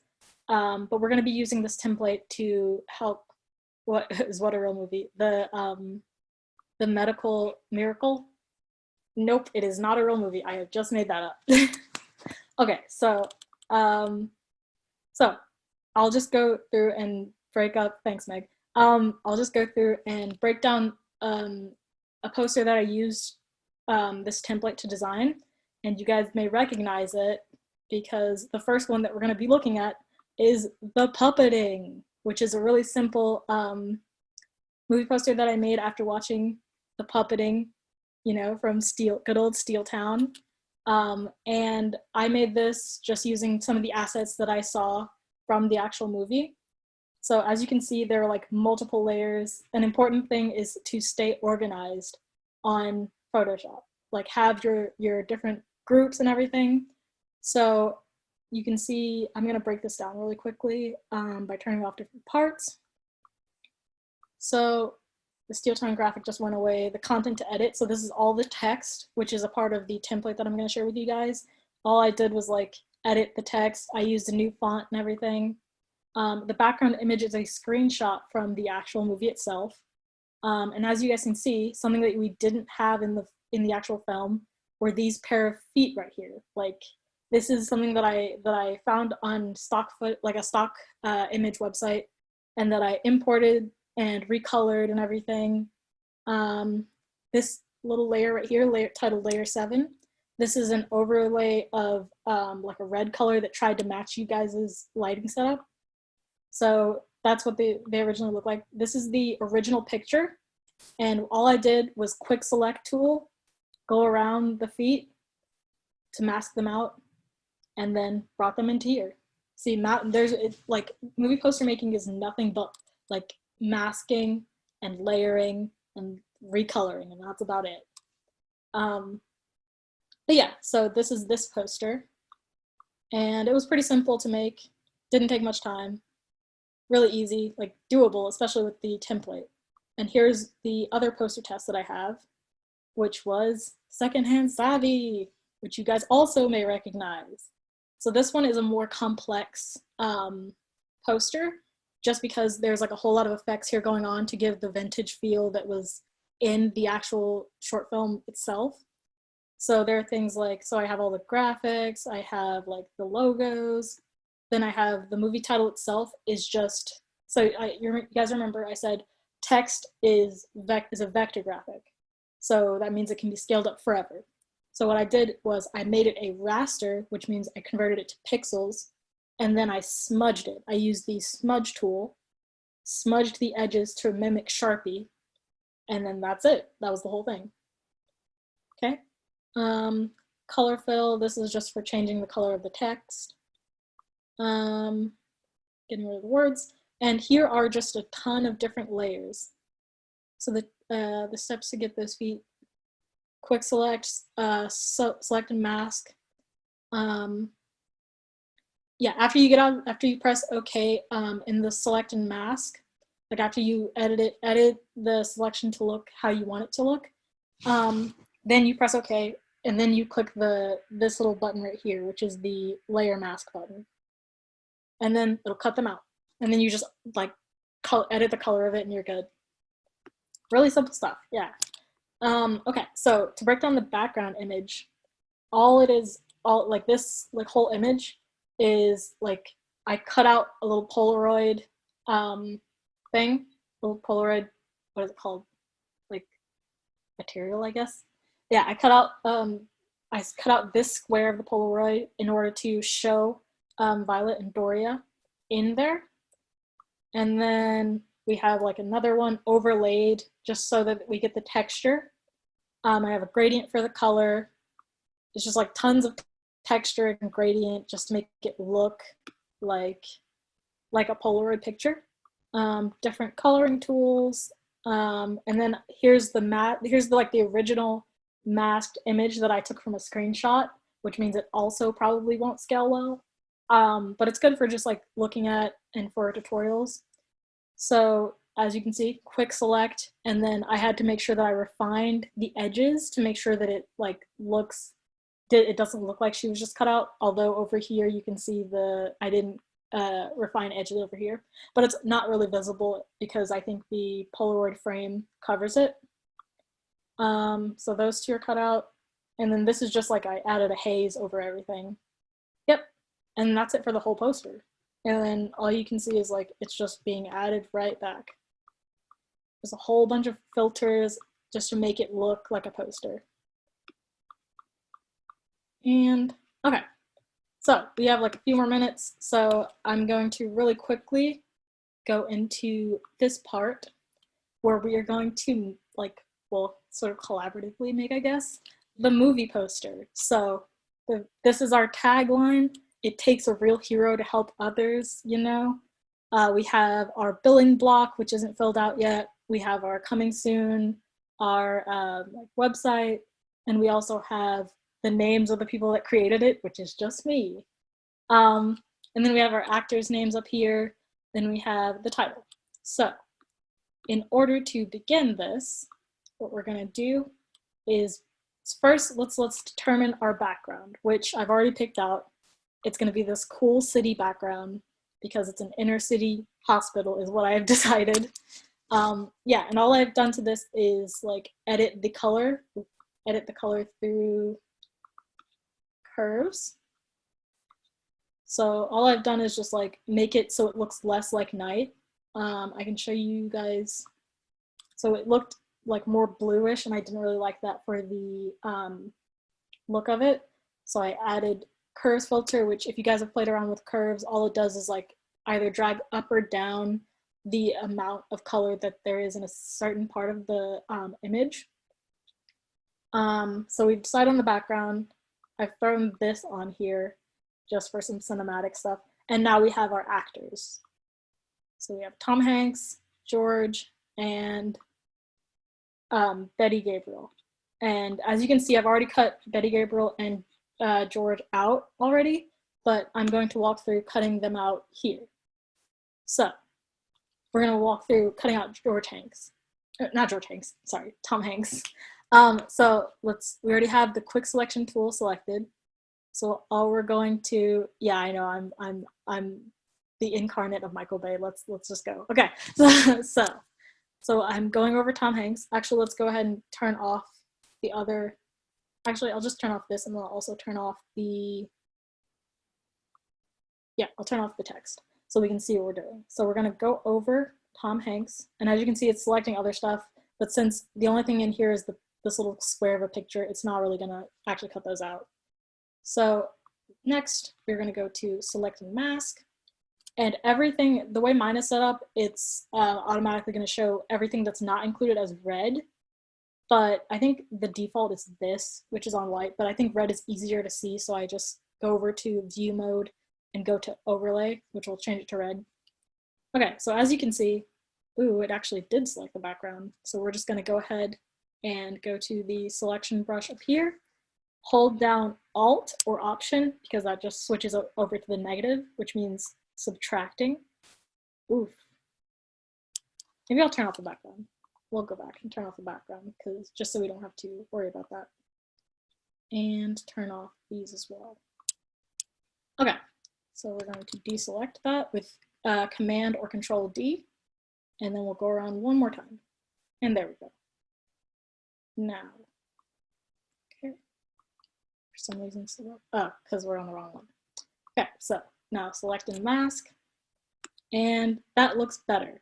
But we're going to be using this template to help what a real movie, the Medical Miracle. Nope, it is not a real movie. I have just made that up. Okay, so I'll just go through and break up. Thanks, Meg. I'll just go through and break down a poster that I used this template to design, and you guys may recognize it because the first one that we're going to be looking at is the puppeting, which is a really simple movie poster that I made after watching the puppeting, you know, from good old Steeltown. And I made this just using some of the assets that I saw from the actual movie. So as you can see, there are like multiple layers. An important thing is to stay organized on Photoshop, like have your different groups and everything. So you can see, I'm going to break this down really quickly by turning off different parts. So the Steeltown graphic just went away, the content to edit. So this is all the text, which is a part of the template that I'm going to share with you guys. All I did was like edit the text. I used a new font and everything. The background image is a screenshot from the actual movie itself. And as you guys can see, something that we didn't have in the actual film were these pair of feet right here. Like, this is something that I found on a stock image website, and that I imported and recolored and everything. This little layer right here, titled Layer 7, this is an overlay of like a red color that tried to match you guys' lighting setup. So that's what they originally look like. This is the original picture, and all I did was quick select tool, go around the feet to mask them out, and then brought them into here. See, like movie poster making is nothing but like masking and layering and recoloring, and that's about it. But yeah, so this is this poster, and it was pretty simple to make, didn't take much time, really easy, like doable, especially with the template. And here's the other poster test that I have, which was Secondhand Savvy, which you guys also may recognize. So this one is a more complex poster, just because there's like a whole lot of effects here going on to give the vintage feel that was in the actual short film itself. So there are things like, so I have all the graphics, I have like the logos, then I have the movie title itself is just, so you guys remember I said text is a vector graphic. So that means it can be scaled up forever. So what I did was I made it a raster, which means I converted it to pixels, and then I smudged it. I used the smudge tool, smudged the edges to mimic Sharpie, and then that's it. That was the whole thing. Okay. Color fill, this is just for changing the color of the text. Getting rid of the words. And here are just a ton of different layers. So the steps to get those feet: quick select, select and mask. Yeah, after you press OK in the select and mask, like after you edit the selection to look how you want it to look, then you press OK. and then you click this little button right here, which is the layer mask button. And then it'll cut them out. And then you just like edit the color of it and you're good. Really simple stuff, yeah. Okay, so to break down the background image, all it is, like this like whole image is like, I cut out a little Polaroid thing, little Polaroid, what is it called? Like material, I guess. Yeah, I cut out this square of the Polaroid in order to show Violet and Doria in there. And then we have like another one overlaid just so that we get the texture. I have a gradient for the color. It's just like tons of texture and gradient just to make it look like a Polaroid picture. Different coloring tools. And then here's the original masked image that I took from a screenshot, which means it also probably won't scale well. But it's good for just like looking at and for tutorials. So as you can see, quick select, and then I had to make sure that I refined the edges to make sure that it like it doesn't look like she was just cut out. Although over here you can see I didn't refine edges over here, but it's not really visible because I think the Polaroid frame covers it. So those two are cut out, and then this is just like I added a haze over everything. Yep, and that's it for the whole poster. And then all you can see is like it's just being added right back. There's a whole bunch of filters just to make it look like a poster. And okay, so we have like a few more minutes, so I'm going to really quickly go into this part where we are going to like, well, sort of collaboratively make, I guess, the movie poster. So this is our tagline. It takes a real hero to help others, you know. We have our billing block, which isn't filled out yet. We have our coming soon, our website, and we also have the names of the people that created it, which is just me. And then we have our actors' names up here. Then we have the title. So in order to begin this, what we're gonna do is first, let's determine our background, which I've already picked out. It's gonna be this cool city background because it's an inner city hospital is what I have decided. Yeah, and all I've done to this is like edit the color through curves. So all I've done is just like make it so it looks less like night. I can show you guys. So it looked like more bluish and I didn't really like that for the look of it. So I added curves filter, which if you guys have played around with curves, all it does is like either drag up or down the amount of color that there is in a certain part of the image. So we've decided on the background. I've thrown this on here just for some cinematic stuff. And now we have our actors. So we have Tom Hanks, George, and Betty Gabriel. And as you can see, I've already cut Betty Gabriel and George out already, but I'm going to walk through cutting them out here. So we're going to walk through cutting out George Hanks. Not George Hanks, sorry, Tom Hanks. So we already have the quick selection tool selected. So all we're going to, yeah, I know I'm the incarnate of Michael Bay. Let's just go. Okay, so I'm going over Tom Hanks. Actually, let's go ahead and turn off the other. Actually, I'll just turn off this and then I'll also turn off the, yeah, I'll turn off the text so we can see what we're doing. So we're gonna go over Tom Hanks, and as you can see, it's selecting other stuff, but since the only thing in here is this little square of a picture, it's not really gonna actually cut those out. So next, we're gonna go to select and mask, and everything, the way mine is set up, it's automatically gonna show everything that's not included as red, but I think the default is this, which is on white, but I think red is easier to see, so I just go over to view mode and go to overlay, which will change it to red. Okay, so as you can see, ooh, it actually did select the background. So we're just gonna go ahead and go to the selection brush up here, hold down Alt or Option, because that just switches over to the negative, which means subtracting. Oof. Maybe I'll turn off the background. We'll go back and turn off the background, because just so we don't have to worry about that. and turn off these as well. Okay, so we're going to deselect that with Command or Control D, and then we'll go around one more time. And there we go. Now, okay, for some reason, because we're on the wrong one. Okay, so now selecting mask, and that looks better.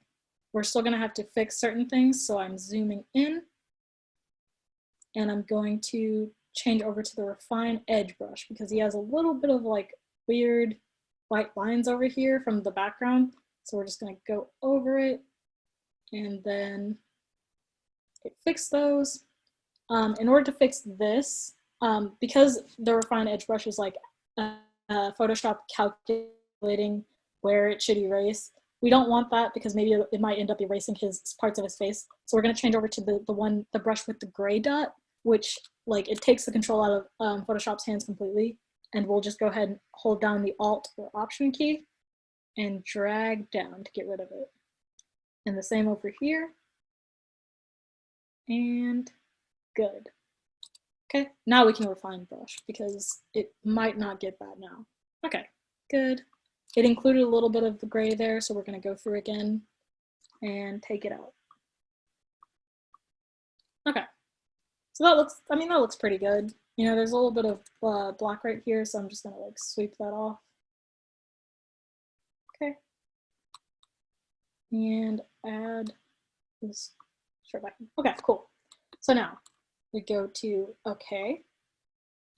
We're still gonna have to fix certain things, so I'm zooming in, and I'm going to change over to the Refine Edge brush because he has a little bit of like weird white lines over here from the background. So we're just gonna go over it and then fix those. In order to fix this, because the Refine Edge brush is like Photoshop calculating where it should erase, we don't want that because maybe it might end up erasing his parts of his face. So we're going to change over to the brush with the gray dot, which like it takes the control out of Photoshop's hands completely. And we'll just go ahead and hold down the Alt or Option key and drag down to get rid of it. And the same over here. And good. Okay, now we can refine brush because it might not get that now. Okay, good. It included a little bit of the gray there, so we're going to go through again and take it out. Okay, so that looks pretty good. You know, there's a little bit of black right here, so I'm just going to like sweep that off. Okay, and add this straight back. Okay, cool. So now we go to OK,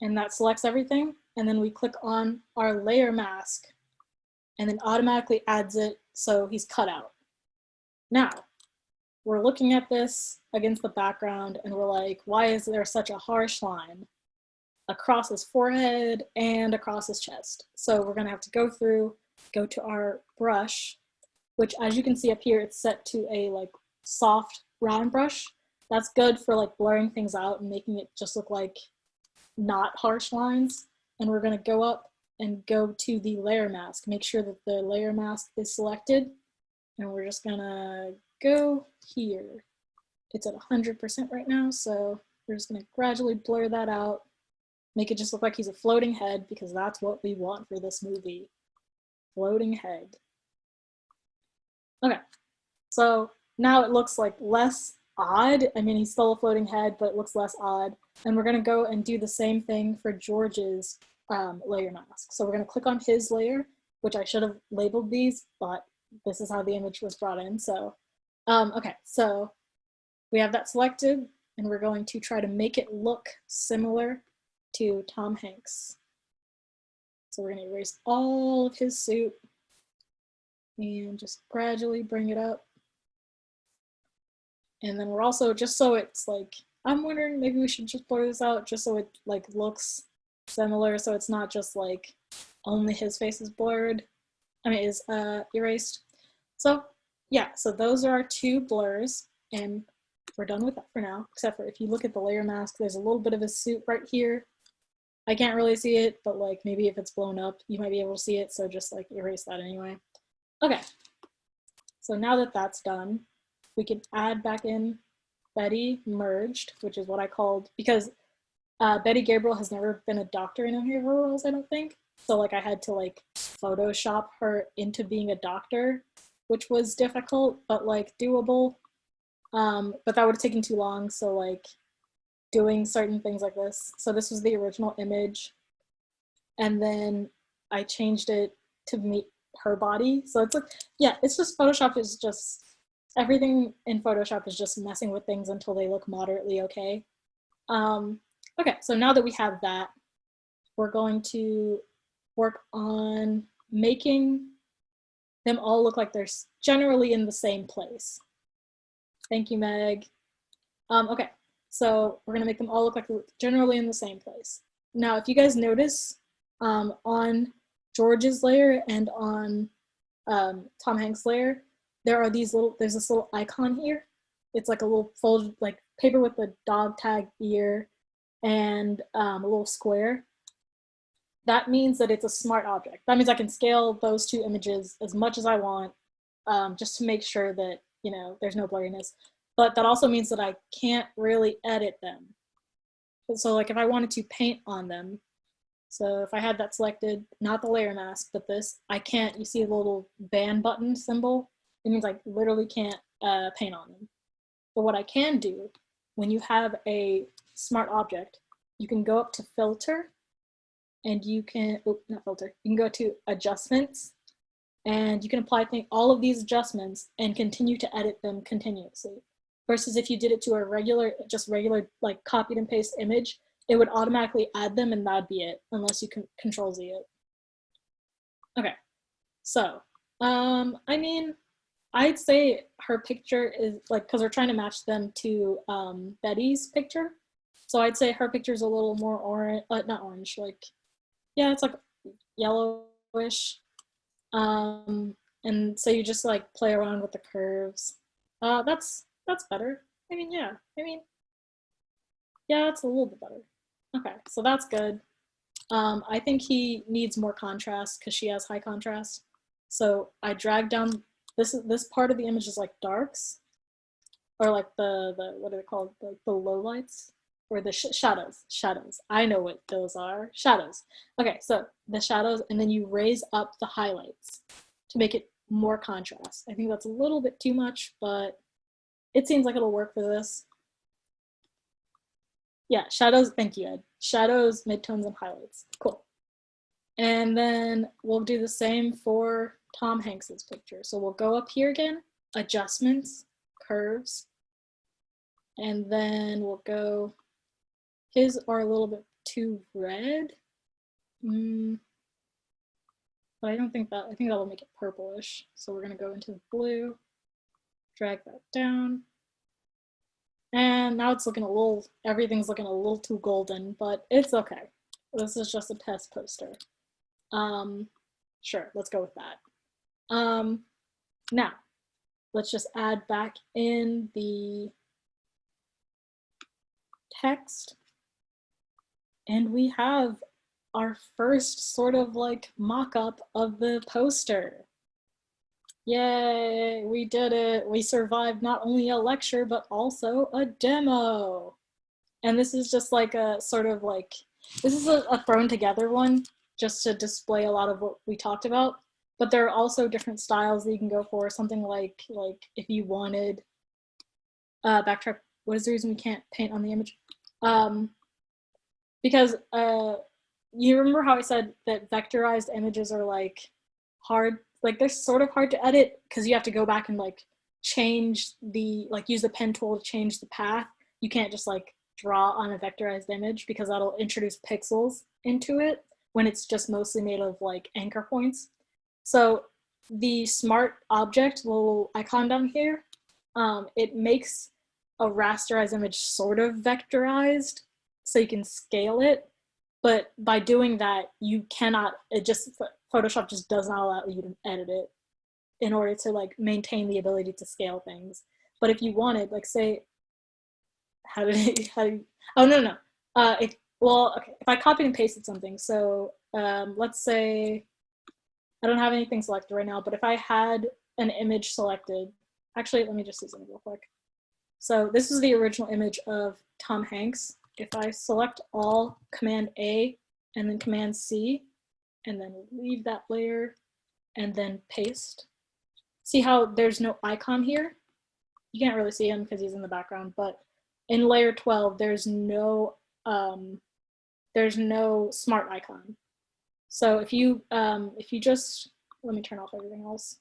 and that selects everything, and then we click on our layer mask, and then automatically adds it so he's cut out. Now, we're looking at this against the background, and we're like, why is there such a harsh line across his forehead and across his chest? So we're gonna have to go through, go to our brush, which as you can see up here, it's set to a like soft round brush. That's good for like blurring things out and making it just look like not harsh lines. And we're gonna go up and go to the layer mask. Make sure that the layer mask is selected. And we're just gonna go here. It's at 100% right now, so we're just gonna gradually blur that out. Make it just look like he's a floating head because that's what we want for this movie. Floating head. Okay, so now it looks like less odd. I mean, he's still a floating head, but it looks less odd. And we're gonna go and do the same thing for George's layer mask. So we're gonna click on his layer, which I should have labeled these, but this is how the image was brought in. So, okay, so we have that selected, and we're going to try to make it look similar to Tom Hanks. So we're gonna erase all of his suit and just gradually bring it up. And then we're also, just so it's like, I'm wondering maybe we should just blur this out just so it like looks similar, so it's not just like only his face is blurred, is erased. So yeah, so those are our two blurs, and we're done with that for now, except for if you look at the layer mask, there's a little bit of his suit right here. I can't really see it, but like maybe if it's blown up, you might be able to see it, so just like erase that anyway. Okay, so now that that's done, we can add back in Betty merged, which is what I called, because Betty Gabriel has never been a doctor in any of her roles, I don't think. So like I had to like Photoshop her into being a doctor, which was difficult, but like doable. But that would have taken too long. So like doing certain things like this. So this was the original image. And then I changed it to meet her body. So it's like, yeah, it's just Photoshop is just, everything in Photoshop is just messing with things until they look moderately okay. Okay, so now that we have that, we're going to work on making them all look like they're generally in the same place. Thank you, Meg. Okay, so we're gonna make them all look like they're generally in the same place. Now, if you guys notice, on George's layer and on Tom Hanks' layer, there's this little icon here. It's like a little folded, like paper with a dog tag ear and a little square. That means that it's a smart object. That means I can scale those two images as much as I want, just to make sure that, you know, there's no blurriness. But that also means that I can't really edit them, So like if I wanted to paint on them, so if I had that selected, not the layer mask, but this, I can't, you see the little band button symbol? It means I literally can't paint on them. But what I can do, when you have a smart object, you can go up to filter, and you can, oh, not filter, you can go to adjustments, and you can apply all of these adjustments and continue to edit them continuously. Versus if you did it to a regular, just regular, like copied and paste image, it would automatically add them and that'd be it, unless you can Control Z it. Okay, so, I mean, I'd say her picture is like, because we're trying to match them to Betty's picture. So I'd say her picture is a little more orange, not orange, like, yeah, it's like yellowish. And so you just like play around with the curves. That's better. I mean, yeah, it's a little bit better. Okay, so that's good. I think he needs more contrast because she has high contrast. So I drag down this part of the image is like darks, or like the what are they called? Like the lowlights or the shadows. Shadows. I know what those are. Shadows. Okay, so the shadows, and then you raise up the highlights to make it more contrast. I think that's a little bit too much, but it seems like it'll work for this. Yeah, shadows, thank you, Ed. Shadows, midtones, and highlights. Cool. And then we'll do the same for Tom Hanks's picture. So we'll go up here again, adjustments, curves, and then we'll go, his are a little bit too red. But I don't think that, I think that'll make it purplish. So we're gonna go into the blue, drag that down. And now it's looking a little, everything's looking a little too golden, but it's okay. This is just a test poster. Sure, let's go with that. Now, let's just add back in the text. And we have our first sort of like mock-up of the poster. Yay, we did it. We survived not only a lecture, but also a demo. And this is just like a sort of like, this is a thrown together one just to display a lot of what we talked about. But there are also different styles that you can go for. Something like if you wanted, backtrack, what is the reason we can't paint on the image? Because you remember how I said that vectorized images are like hard, like they're sort of hard to edit because you have to go back and like change the, like use the pen tool to change the path. You can't just like draw on a vectorized image because that'll introduce pixels into it when it's just mostly made of like anchor points. So the smart object little icon down here, it makes a rasterized image sort of vectorized so you can scale it. But by doing that, you cannot, Photoshop just does not allow you to edit it in order to like maintain the ability to scale things. But if you wanted, like say, oh, no. If I copied and pasted something, so let's say, I don't have anything selected right now, but if I had an image selected, actually, let me just see something real quick. So this is the original image of Tom Hanks. If I select all, Command A, and then Command C, and then leave that layer, and then paste. See how there's no icon here? You can't really see him because he's in the background, but in layer 12, there's no smart icon. So if you just, let me turn off everything else.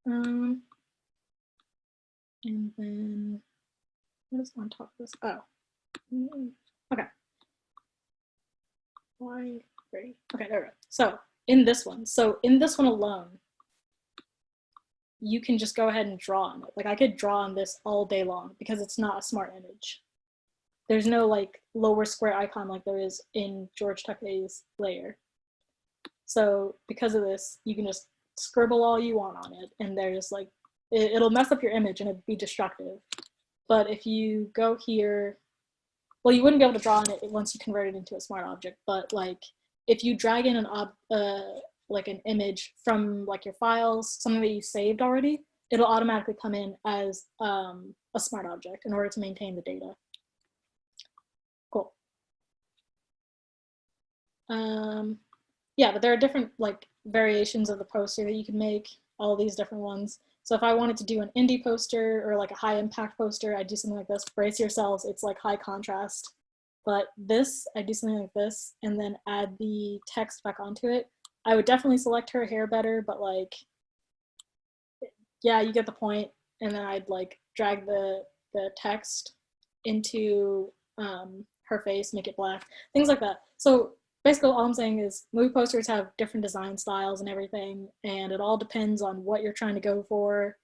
And then, what is on top of this? Oh, okay. Why? Ready? Okay, there we go. So in this one alone, you can just go ahead and draw on it. Like I could draw on this all day long because it's not a smart image. There's no like lower square icon like there is in George Takei's layer. So because of this, you can just scribble all you want on it, and they're just like, it'll mess up your image and it'd be destructive. But if you go here, well, you wouldn't be able to draw on it once you convert it into a smart object, but like if you drag in like an image from like your files, something that you saved already, it'll automatically come in as a smart object in order to maintain the data. Yeah, but there are different like variations of the poster that you can make, all these different ones. So if I wanted to do an indie poster or like a high impact poster, I'd do something like this. Brace yourselves, it's like high contrast. But this, I do something like this and then add the text back onto it. I would definitely select her hair better, but like, yeah, you get the point. And then I'd like drag the text into her face, make it black, things like that. So basically all I'm saying is movie posters have different design styles and everything, and it all depends on what you're trying to go for.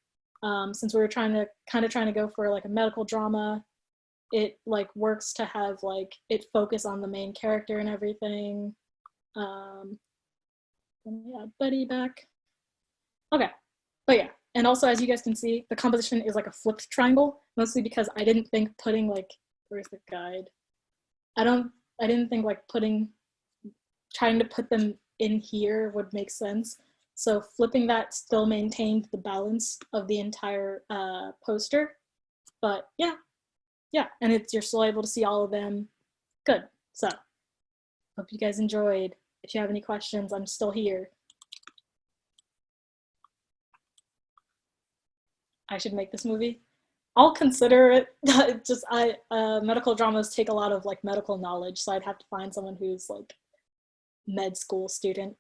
Since we were trying to go for like a medical drama, it like works to have like it focus on the main character and everything. Let me add Betty back. Okay, but yeah, and also as you guys can see, the composition is like a flipped triangle, mostly because I didn't think putting like, where's the guide? I didn't think like trying to put them in here would make sense. So flipping that still maintained the balance of the entire poster. But yeah, and you're still able to see all of them. Good. So hope you guys enjoyed. If you have any questions, I'm still here. I should make this movie. I'll consider it. Just medical dramas take a lot of like medical knowledge, so I'd have to find someone who's like med school student.